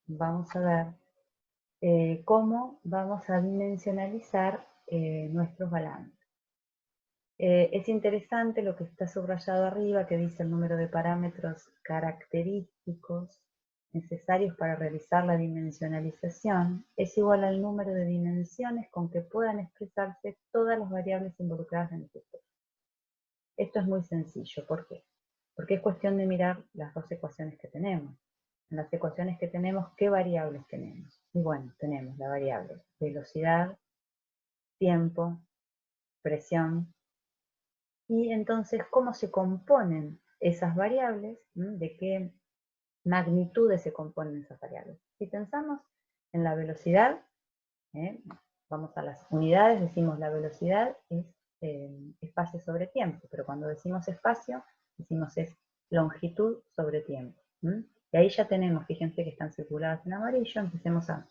vamos a ver cómo vamos a dimensionalizar nuestros balances. Es interesante lo que está subrayado arriba, que dice el número de parámetros característicos necesarios para realizar la dimensionalización es igual al número de dimensiones con que puedan expresarse todas las variables involucradas en el sistema. Esto es muy sencillo. ¿Por qué? Porque es cuestión de mirar las dos ecuaciones que tenemos. En las ecuaciones que tenemos, ¿qué variables tenemos? Y bueno, tenemos la variable velocidad, tiempo, presión. Y entonces, ¿cómo se componen esas variables? ¿De qué magnitudes se componen esas variables? Si pensamos en la velocidad, vamos a las unidades, decimos la velocidad es espacio sobre tiempo, pero cuando decimos espacio, decimos es longitud sobre tiempo. Y ahí ya tenemos, fíjense que están circuladas en amarillo, empecemos a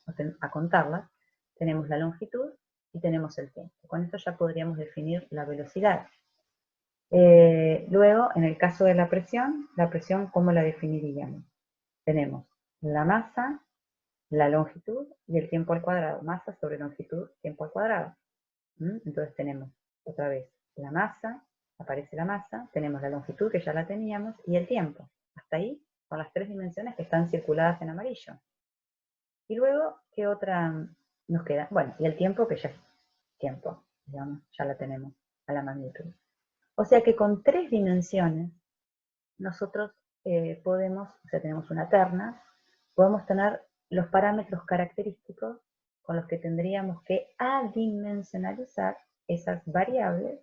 contarlas. Tenemos la longitud y tenemos el tiempo. Con esto ya podríamos definir la velocidad. Luego, en el caso de la presión, ¿cómo la definiríamos? Tenemos la masa, la longitud y el tiempo al cuadrado. Masa sobre longitud, tiempo al cuadrado. Entonces tenemos otra vez la masa, aparece la masa, tenemos la longitud que ya la teníamos y el tiempo. Hasta ahí son las tres dimensiones que están circuladas en amarillo. Y luego, ¿qué otra nos queda? Bueno, y el tiempo que ya es tiempo, digamos, ya la tenemos a la magnitud. O sea que con tres dimensiones nosotros podemos, o sea, tenemos una terna, podemos tener los parámetros característicos con los que tendríamos que adimensionalizar esas variables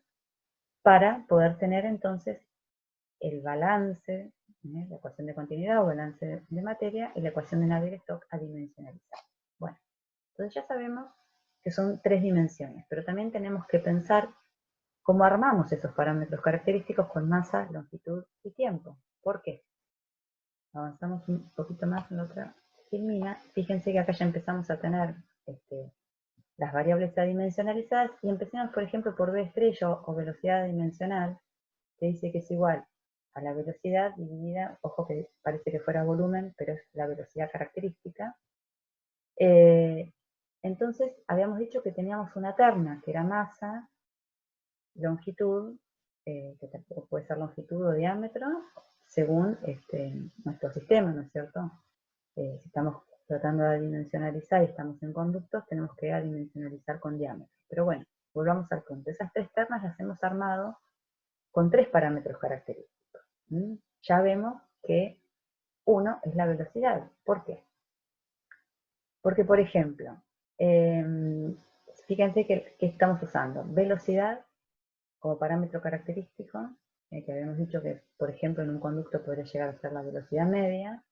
para poder tener entonces el balance, la ecuación de continuidad o balance de materia y la ecuación de Navier-Stokes adimensionalizar. Bueno, entonces ya sabemos que son tres dimensiones, pero también tenemos que pensar cómo armamos esos parámetros característicos con masa, longitud y tiempo. ¿Por qué? Avanzamos un poquito más en la otra filmina. Fíjense que acá ya empezamos a tener las variables adimensionalizadas y empecemos, por ejemplo, por V estrella o velocidad dimensional, que dice que es igual a la velocidad dividida, ojo que parece que fuera volumen, pero es la velocidad característica. Entonces, habíamos dicho que teníamos una terna, que era masa, longitud, que puede ser longitud o diámetro, según nuestro sistema, ¿no es cierto? Si estamos tratando de adimensionalizar y estamos en conductos, tenemos que adimensionalizar con diámetro. Pero bueno, volvamos al punto. Esas tres ternas las hemos armado con tres parámetros característicos. Ya vemos que uno es la velocidad. ¿Por qué? Porque, por ejemplo, fíjense que estamos usando velocidad como parámetro característico, que habíamos dicho que, por ejemplo, en un conducto podría llegar a ser la velocidad media.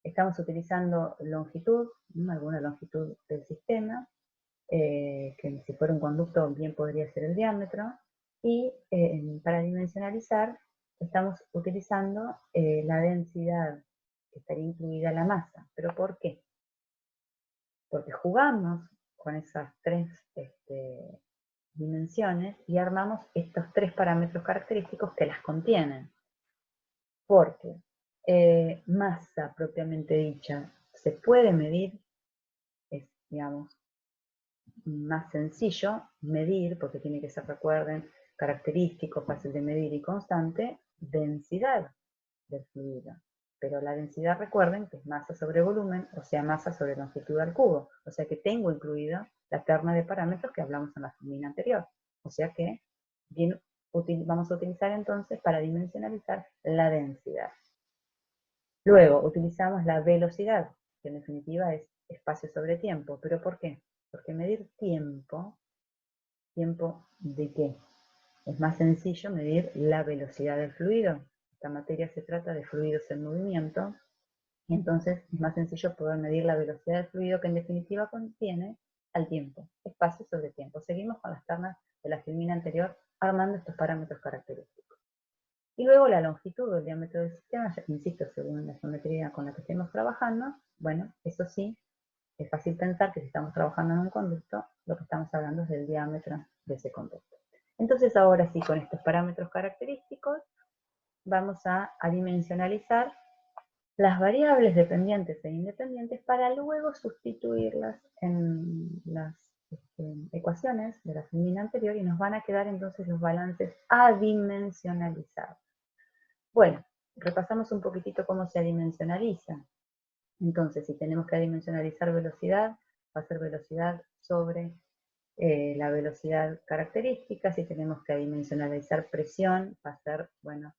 Estamos utilizando longitud, alguna longitud del sistema, que si fuera un conducto bien podría ser el diámetro, y para dimensionalizar estamos utilizando la densidad, que estaría incluida la masa. ¿Pero por qué? Porque jugamos con esas tres dimensiones y armamos estos tres parámetros característicos que las contienen. Porque masa propiamente dicha se puede medir, es, digamos, más sencillo medir, porque tiene que ser, recuerden, característico, fácil de medir y constante, densidad del fluido. Pero la densidad, recuerden, que es masa sobre volumen, o sea, masa sobre longitud al cubo. O sea que tengo incluida la terna de parámetros que hablamos en la filmina anterior. O sea que bien, vamos a utilizar entonces para dimensionalizar la densidad. Luego utilizamos la velocidad, que en definitiva es espacio sobre tiempo. ¿Pero por qué? Porque medir tiempo, ¿tiempo de qué? Es más sencillo medir la velocidad del fluido. Esta materia se trata de fluidos en movimiento, y entonces es más sencillo poder medir la velocidad del fluido, que en definitiva contiene al tiempo, espacio sobre tiempo. Seguimos con las ternas de la filmina anterior armando estos parámetros característicos. Y luego la longitud o el diámetro del sistema, ya insisto, según la geometría con la que estemos trabajando, bueno, eso sí, es fácil pensar que si estamos trabajando en un conducto, lo que estamos hablando es del diámetro de ese conducto. Entonces ahora sí, con estos parámetros característicos, vamos a dimensionalizar las variables dependientes e independientes para luego sustituirlas en las ecuaciones de la fórmula anterior y nos van a quedar entonces los balances adimensionalizados. Bueno, repasamos un poquitito cómo se adimensionaliza. Entonces, si tenemos que adimensionalizar velocidad, va a ser velocidad sobre la velocidad característica. Si tenemos que adimensionalizar presión, va a ser, bueno,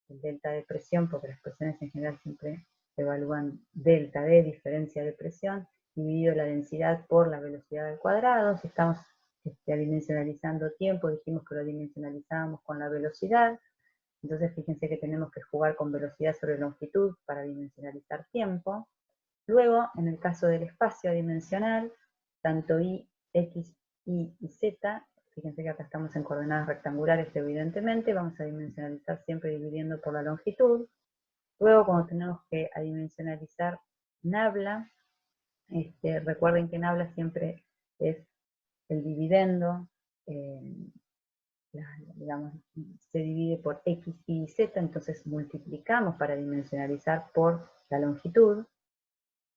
el delta de presión, porque las presiones en general siempre evalúan delta de diferencia de presión, dividido la densidad por la velocidad al cuadrado. Si estamos adimensionalizando tiempo, dijimos que lo adimensionalizábamos con la velocidad. Entonces fíjense que tenemos que jugar con velocidad sobre longitud para dimensionalizar tiempo. Luego, en el caso del espacio adimensional, tanto y, x, y z, fíjense que acá estamos en coordenadas rectangulares evidentemente, vamos a dimensionalizar siempre dividiendo por la longitud. Luego, cuando tenemos que adimensionalizar nabla, recuerden que nabla siempre es el dividendo, digamos, se divide por x, y, z, entonces multiplicamos para dimensionalizar por la longitud.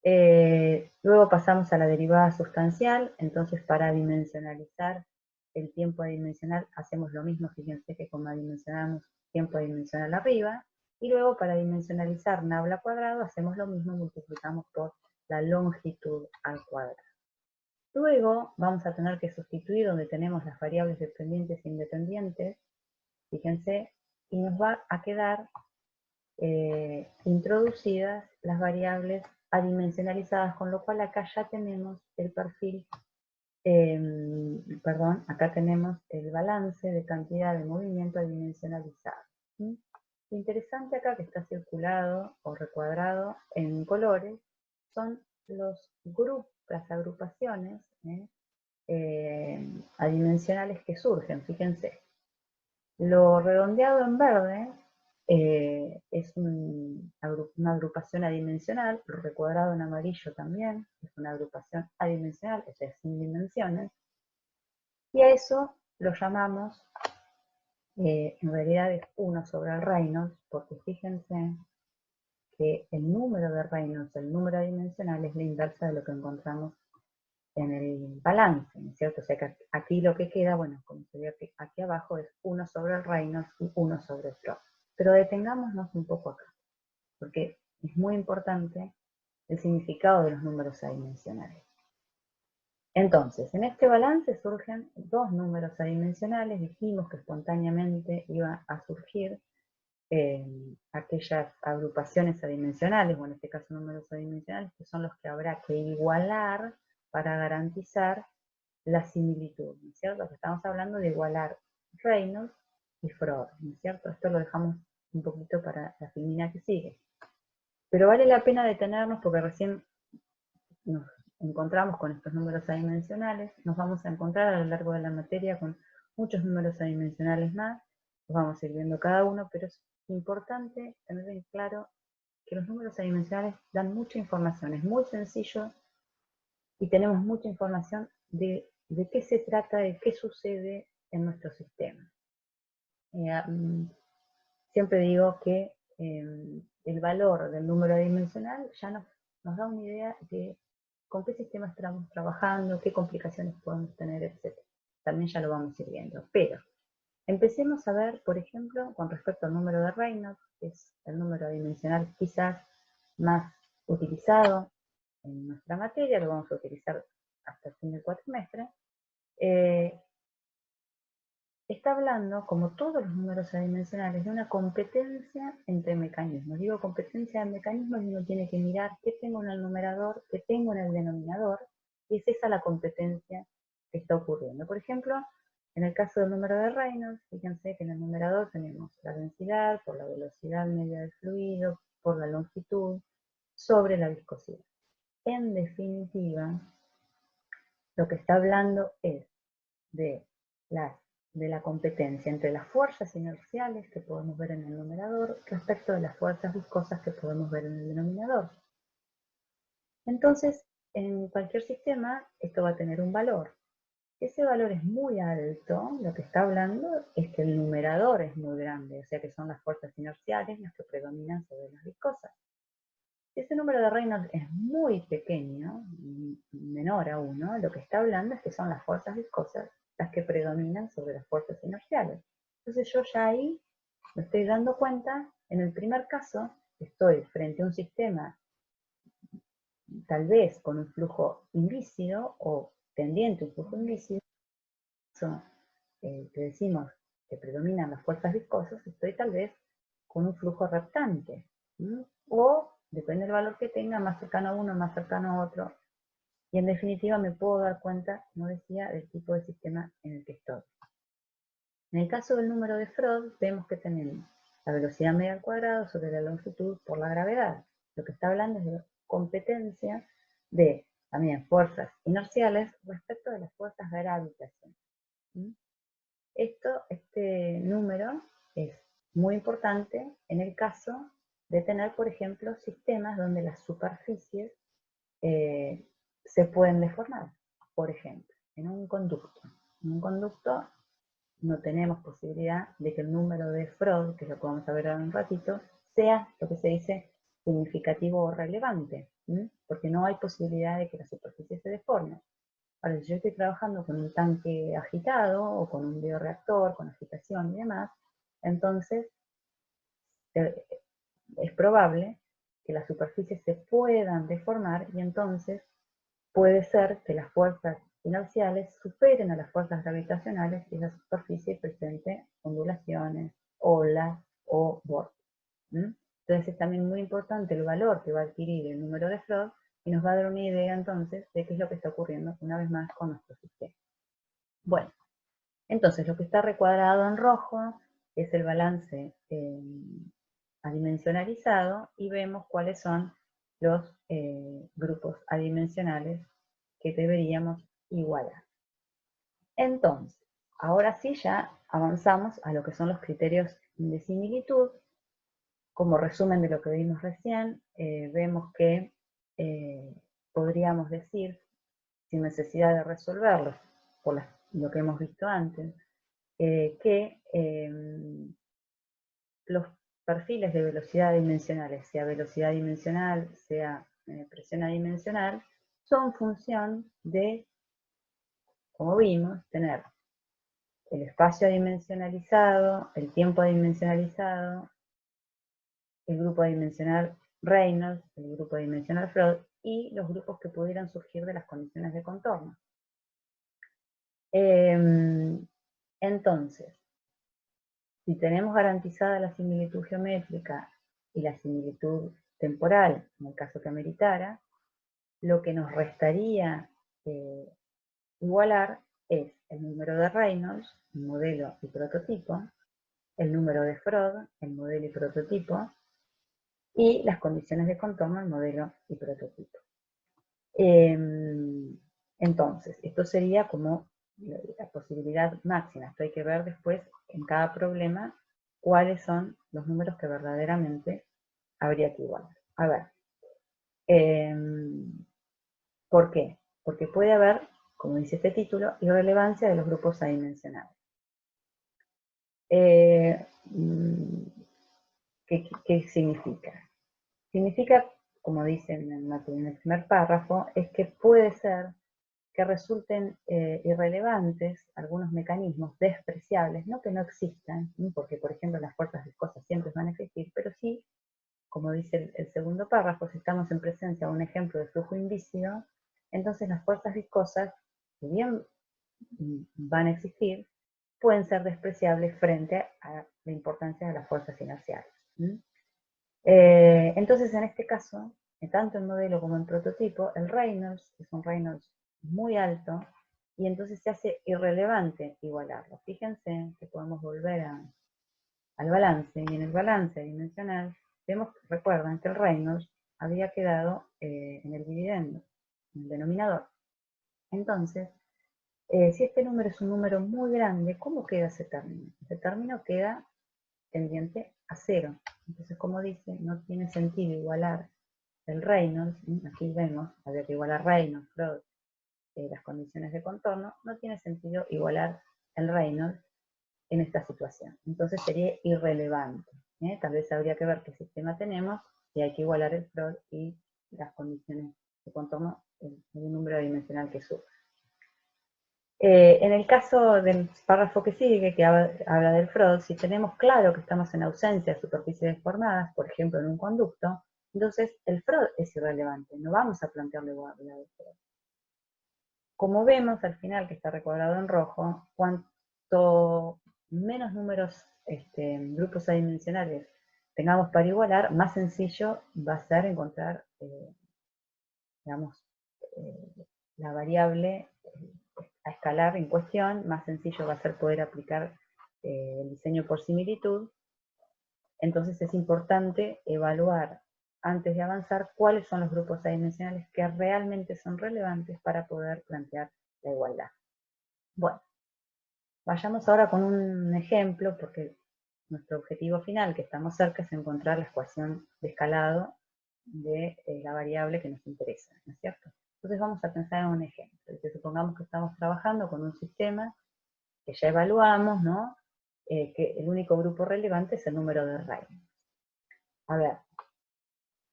Luego pasamos a la derivada sustancial, entonces para dimensionalizar el tiempo adimensional hacemos lo mismo, fíjense que como dimensionamos tiempo adimensional arriba, y luego para dimensionalizar nabla cuadrado hacemos lo mismo, multiplicamos por la longitud al cuadrado. Luego vamos a tener que sustituir donde tenemos las variables dependientes e independientes, fíjense, y nos va a quedar introducidas las variables adimensionalizadas, con lo cual acá ya tenemos el perfil, perdón, acá tenemos el balance de cantidad de movimiento adimensionalizado. ¿Sí? Lo interesante acá que está circulado o recuadrado en colores son los grupos, las agrupaciones adimensionales que surgen, fíjense. Lo redondeado en verde es una agrupación adimensional, lo recuadrado en amarillo también es una agrupación adimensional, o sea, sin dimensiones, y a eso lo llamamos, en realidad es 1 sobre el Reynolds, porque fíjense que el número de Reynolds, el número adimensional, es la inversa de lo que encontramos en el balance, ¿no es cierto? O sea que aquí lo que queda, bueno, como se ve aquí abajo, es 1 sobre el Reynolds y 1 sobre el Flow. Pero detengámonos un poco acá, porque es muy importante el significado de los números adimensionales. Entonces, en este balance surgen dos números adimensionales, dijimos que espontáneamente iba a surgir aquellas agrupaciones adimensionales, o en este caso números adimensionales, que son los que habrá que igualar para garantizar la similitud, ¿no es cierto? Que estamos hablando de igualar Reynolds y Freud, ¿no es cierto? Esto lo dejamos un poquito para la filmina que sigue. Pero vale la pena detenernos porque recién nos encontramos con estos números adimensionales, nos vamos a encontrar a lo largo de la materia con muchos números adimensionales más, los vamos a ir viendo cada uno, pero es importante tener en claro que los números adimensionales dan mucha información, es muy sencillo y tenemos mucha información de qué se trata, de qué sucede en nuestro sistema. Siempre digo que el valor del número adimensional ya nos da una idea de con qué sistema estamos trabajando, qué complicaciones podemos tener, etc. También ya lo vamos a ir viendo. Pero empecemos a ver, por ejemplo, con respecto al número de Reynolds, que es el número adimensional quizás más utilizado en nuestra materia, lo vamos a utilizar hasta el fin del cuatrimestre. Está hablando, como todos los números adimensionales, de una competencia entre mecanismos. Digo competencia de mecanismos y uno tiene que mirar qué tengo en el numerador, qué tengo en el denominador, y es esa la competencia que está ocurriendo. Por ejemplo, en el caso del número de Reynolds, fíjense que en el numerador tenemos la densidad por la velocidad media del fluido, por la longitud, sobre la viscosidad. En definitiva, lo que está hablando es de la competencia entre las fuerzas inerciales que podemos ver en el numerador respecto de las fuerzas viscosas que podemos ver en el denominador. Entonces, en cualquier sistema, esto va a tener un valor. Ese valor es muy alto, lo que está hablando es que el numerador es muy grande, o sea que son las fuerzas inerciales las que predominan sobre las viscosas. Si ese número de Reynolds es muy pequeño, menor a 1, lo que está hablando es que son las fuerzas viscosas las que predominan sobre las fuerzas inerciales. Entonces yo ya ahí me estoy dando cuenta, en el primer caso, estoy frente a un sistema tal vez con un flujo invícido o tendiente a un flujo invícido, que decimos que predominan las fuerzas viscosas, estoy tal vez con un flujo reptante. O, depende del valor que tenga, más cercano a uno, más cercano a otro. Y en definitiva me puedo dar cuenta, como decía, del tipo de sistema en el que estoy. En el caso del número de Freud, vemos que tenemos la velocidad media al cuadrado sobre la longitud por la gravedad. Lo que está hablando es de competencia de también fuerzas inerciales respecto de las fuerzas gravitacionales. Este número es muy importante en el caso de tener, por ejemplo, sistemas donde las superficies se pueden deformar. Por ejemplo, en un conducto. En un conducto no tenemos posibilidad de que el número de Freud, que es lo que vamos a ver ahora en un ratito, sea lo que se dice significativo o relevante, porque no hay posibilidad de que la superficie se deforme. Ahora, si yo estoy trabajando con un tanque agitado o con un bioreactor, con agitación y demás, entonces es probable que las superficies se puedan deformar y entonces puede ser que las fuerzas inerciales superen a las fuerzas gravitacionales y la superficie presente ondulaciones, olas o bordes. Entonces es también muy importante el valor que va a adquirir el número de Freud y nos va a dar una idea entonces de qué es lo que está ocurriendo una vez más con nuestro sistema. Bueno, entonces lo que está recuadrado en rojo es el balance adimensionalizado y vemos cuáles son los grupos adimensionales que deberíamos igualar. Entonces, ahora sí ya avanzamos a lo que son los criterios de similitud. Como resumen de lo que vimos recién, vemos que podríamos decir, sin necesidad de resolverlos, por lo que hemos visto antes, que los perfiles de velocidad dimensionales, sea velocidad dimensional, sea presión adimensional, son función de, como vimos, tener el espacio adimensionalizado, el tiempo adimensionalizado, el grupo adimensional Reynolds, el grupo adimensional Freud y los grupos que pudieran surgir de las condiciones de contorno. Entonces, si tenemos garantizada la similitud geométrica y la similitud temporal, en el caso que ameritara, lo que nos restaría igualar es el número de Reynolds, el modelo y prototipo, el número de Freud, el modelo y prototipo, y las condiciones de contorno, el modelo y prototipo. Entonces, esto sería como la posibilidad máxima. Esto hay que ver después en cada problema cuáles son los números que verdaderamente habría que igualar. A ver, ¿por qué? Porque puede haber, como dice este título, irrelevancia de los grupos adimensionales. ¿Qué significa? Significa, como dice en el primer párrafo, es que puede ser que resulten irrelevantes algunos mecanismos despreciables, no que no existan, porque por ejemplo las fuerzas viscosas siempre van a existir, pero sí, como dice el segundo párrafo, si estamos en presencia de un ejemplo de flujo invícido, entonces las fuerzas viscosas, si bien van a existir, pueden ser despreciables frente a la importancia de las fuerzas inerciales. Entonces, en este caso, tanto en modelo como en prototipo, el Reynolds es un Reynolds muy alto y entonces se hace irrelevante igualarlo. Fíjense que podemos volver al balance y en el balance dimensional vemos, recuerdan que el Reynolds había quedado en el dividendo, en el denominador. Entonces, si este número es un número muy grande, ¿cómo queda ese término? Ese término queda tendiente a 0. Entonces, como dice, no tiene sentido igualar el Reynolds, aquí vemos, había que igualar Reynolds, Freud, las condiciones de contorno, no tiene sentido igualar el Reynolds en esta situación. Entonces sería irrelevante. Tal vez habría que ver qué sistema tenemos y hay que igualar el Freud y las condiciones de contorno en un número dimensional que sube. En el caso del párrafo que sigue, que habla del Freud, si tenemos claro que estamos en ausencia de superficies deformadas, por ejemplo en un conducto, entonces el Freud es irrelevante, no vamos a plantearle igualdad del Freud. Como vemos al final, que está recuadrado en rojo, cuanto menos números, grupos adimensionales tengamos para igualar, más sencillo va a ser encontrar, digamos, la variable a escalar en cuestión, más sencillo va a ser poder aplicar el diseño por similitud. Entonces es importante evaluar antes de avanzar cuáles son los grupos adimensionales que realmente son relevantes para poder plantear la igualdad. Bueno, vayamos ahora con un ejemplo, porque nuestro objetivo final, que estamos cerca, es encontrar la ecuación de escalado de la variable que nos interesa, ¿no es cierto? Entonces vamos a pensar en un ejemplo. Que supongamos que estamos trabajando con un sistema que ya evaluamos, ¿no? Que el único grupo relevante es el número de Reynolds. A ver,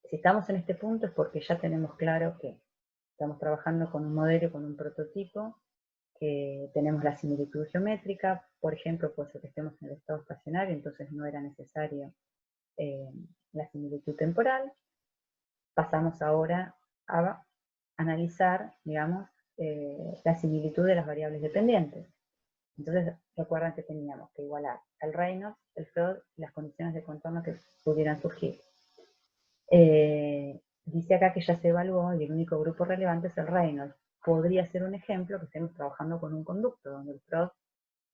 si estamos en este punto es porque ya tenemos claro que estamos trabajando con un modelo, con un prototipo, que tenemos la similitud geométrica, por ejemplo, puede ser que estemos en el estado estacionario, entonces no era necesario la similitud temporal. Pasamos ahora a analizar, digamos, la similitud de las variables dependientes. Entonces, recuerdan que teníamos que igualar el Reynolds, el Freud y las condiciones de contorno que pudieran surgir. Dice acá que ya se evaluó y el único grupo relevante es el Reynolds. Podría ser un ejemplo que estemos trabajando con un conducto donde el Freud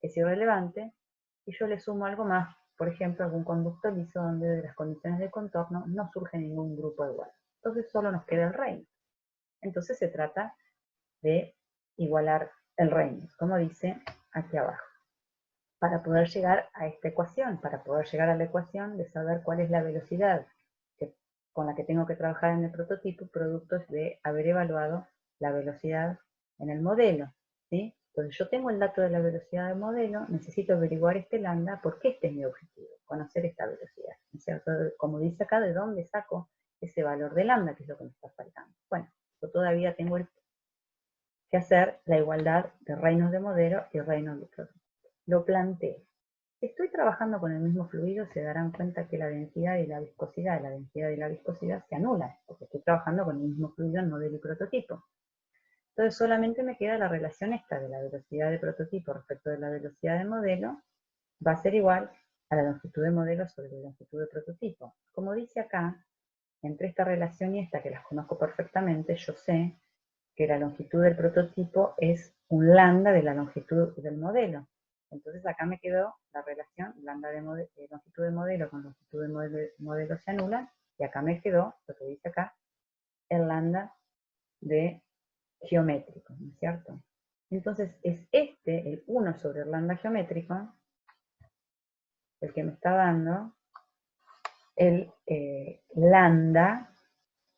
es irrelevante y yo le sumo algo más, por ejemplo, algún conducto liso donde de las condiciones de contorno no surge ningún grupo igual. Entonces solo nos queda el Reynolds. Entonces se trata de igualar el Reynolds, como dice aquí abajo, para poder llegar a esta ecuación, para poder llegar a la ecuación de saber cuál es la velocidad con la que tengo que trabajar en el prototipo, producto de haber evaluado la velocidad en el modelo, ¿sí? Entonces yo tengo el dato de la velocidad del modelo, necesito averiguar este lambda porque este es mi objetivo, conocer esta velocidad, ¿no es cierto? Como dice acá, ¿de dónde saco ese valor de lambda, que es lo que me está faltando? Bueno, yo todavía tengo que hacer la igualdad de Reynolds de modelo y Reynolds de prototipo. Lo planteo. Si estoy trabajando con el mismo fluido, se darán cuenta que la densidad y la viscosidad se anulan, porque estoy trabajando con el mismo fluido en modelo y prototipo. Entonces solamente me queda la relación esta de la velocidad de prototipo respecto de la velocidad de modelo, va a ser igual a la longitud de modelo sobre la longitud de prototipo. Como dice acá, entre esta relación y esta, que las conozco perfectamente, yo sé que la longitud del prototipo es un lambda de la longitud del modelo. Entonces acá me quedó la relación lambda de longitud de modelo con longitud de modelo se anulan, y acá me quedó, lo que dice acá, el lambda de geométrico, ¿no es cierto? Entonces es el 1 sobre el lambda geométrico, el que me está dando el lambda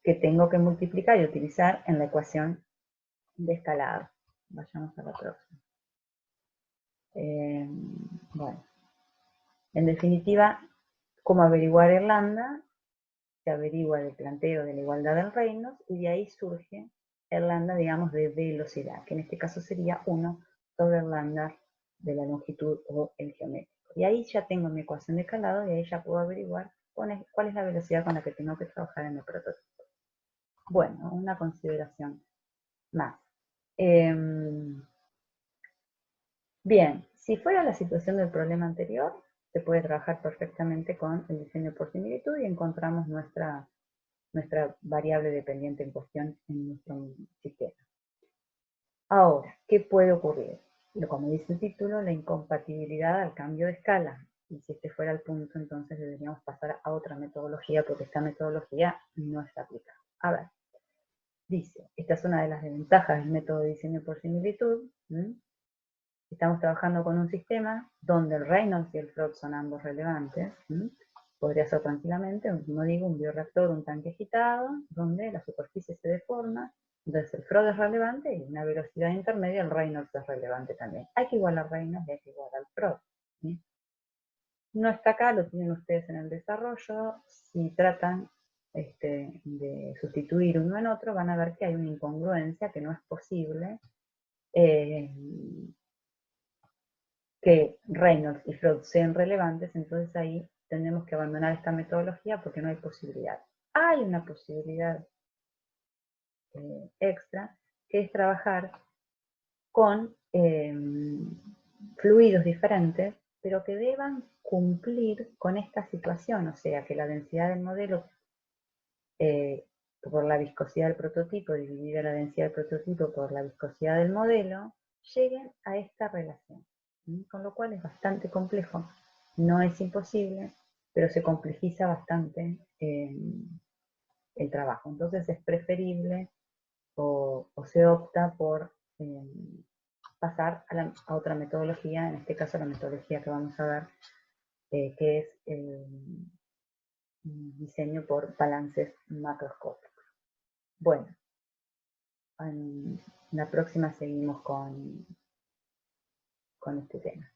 que tengo que multiplicar y utilizar en la ecuación de escalado. Vayamos a la próxima. Bueno, en definitiva, ¿cómo averiguar el lambda? Se averigua del planteo de la igualdad del Reynolds y de ahí surge el lambda, digamos, de velocidad, que en este caso sería 1 sobre el lambda de la longitud o el geométrico. Y ahí ya tengo mi ecuación de escalado y ahí ya puedo averiguar cuál es la velocidad con la que tengo que trabajar en el prototipo. Bueno, una consideración más. Bien, si fuera la situación del problema anterior, se puede trabajar perfectamente con el diseño por similitud y encontramos nuestra variable dependiente en cuestión en nuestro sistema. Ahora, ¿qué puede ocurrir? Como dice el título, la incompatibilidad al cambio de escala. Y si este fuera el punto, entonces deberíamos pasar a otra metodología, porque esta metodología no está aplicada. A ver, dice, esta es una de las desventajas del método de diseño por similitud. Estamos trabajando con un sistema donde el Reynolds y el Freud son ambos relevantes. Podría ser tranquilamente, como digo, un bioreactor, un tanque agitado, donde la superficie se deforma, entonces el Freud es relevante y una velocidad intermedia, el Reynolds es relevante también. Hay que igualar al Reynolds y hay que igualar al Freud. No está acá, lo tienen ustedes en el desarrollo. Si tratan de sustituir uno en otro, van a ver que hay una incongruencia, que no es posible que Reynolds y Freud sean relevantes, entonces ahí tenemos que abandonar esta metodología porque no hay posibilidad. Hay una posibilidad extra, que es trabajar con fluidos diferentes, pero que deban cumplir con esta situación, o sea, que la densidad del modelo por la viscosidad del prototipo dividida la densidad del prototipo por la viscosidad del modelo, lleguen a esta relación. Con lo cual es bastante complejo, no es imposible, pero se complejiza bastante el trabajo. Entonces es preferible o se opta por pasar a otra metodología, en este caso la metodología que vamos a ver, que es el diseño por balances macroscópicos. Bueno, en la próxima seguimos con este tema.